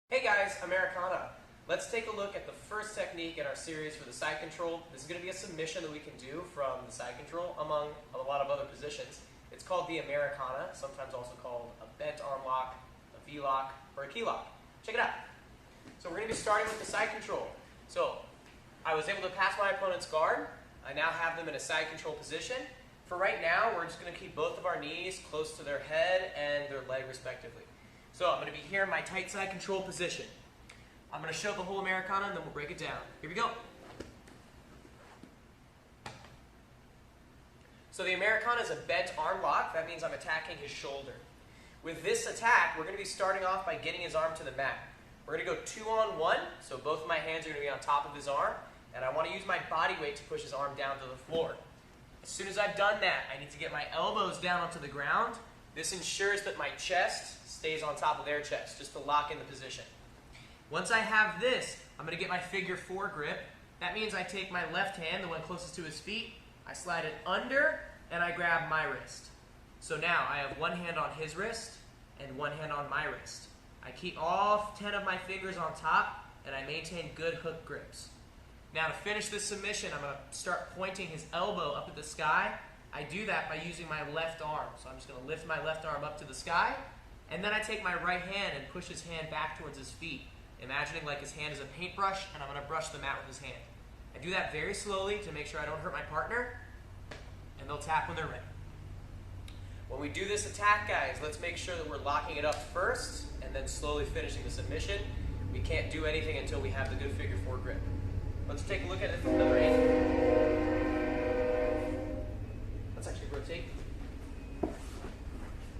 Hey guys, Americana. Let's take a look at the first technique in our series for the side control. This is going to be a submission that we can do from the side control among a lot of other positions. It's called the Americana, sometimes also called a bent arm lock, a V-lock, or a key lock. Check it out. So we're going to be starting with the side control. So I was able to pass my opponent's guard. I now have them in a side control position. For right now, we're just going to keep both of our knees close to their head and their leg respectively. So I'm going to be here in my tight side control position. I'm going to show the whole Americana and then we'll break it down. Here we go. So the Americana is a bent arm lock. That means I'm attacking his shoulder. With this attack, we're going to be starting off by getting his arm to the mat. We're going to go 2-on-1, so both of my hands are going to be on top of his arm, and I want to use my body weight to push his arm down to the floor. As soon as I've done that, I need to get my elbows down onto the ground. This ensures that my chest stays on top of their chest, just to lock in the position. Once I have this, I'm going to get my figure 4 grip. That means I take my left hand, the one closest to his feet, I slide it under, and I grab my wrist. So now I have one hand on his wrist and one hand on my wrist. I keep all 10 of my fingers on top, and I maintain good hook grips. Now to finish this submission, I'm going to start pointing his elbow up at the sky. I do that by using my left arm. So I'm just going to lift my left arm up to the sky, and then I take my right hand and push his hand back towards his feet, imagining like his hand is a paintbrush, and I'm going to brush the mat with his hand. I do that very slowly to make sure I don't hurt my partner, and they'll tap when they're ready. When we do this attack, guys, let's make sure that we're locking it up first, and then slowly finishing the submission. We can't do anything until we have the good figure 4 grip. Let's take a look at it from another angle. Let's actually rotate.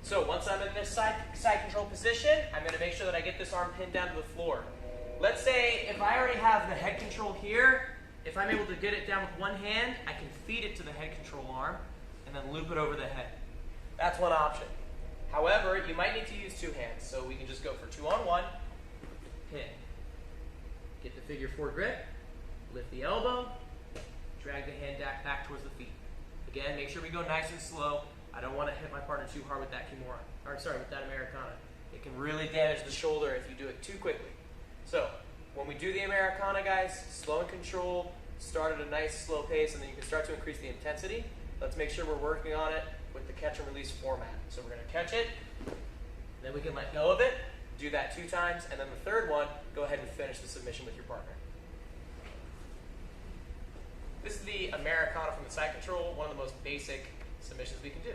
So once I'm in this side control position, I'm going to make sure that I get this arm pinned down to the floor. Let's say if I already have the head control here, if I'm able to get it down with one hand, I can feed it to the head control arm and then loop it over the head. That's one option. However, you might need to use 2 hands, so we can just go for 2-on-1, pin. Get the figure 4 grip, lift the elbow, drag the hand back towards the feet. Again, make sure we go nice and slow. I don't want to hit my partner too hard with that with that Americana. It can really damage the shoulder if you do it too quickly. So, when we do the Americana, guys, slow and controlled, start at a nice slow pace, and then you can start to increase the intensity. Let's make sure we're working on it with the catch and release format. So we're going to catch it, then we can let go of it, do that 2 times, and then the third one, go ahead and finish the submission with your partner. This is the Americana from the side control, one of the most basic submissions we can do.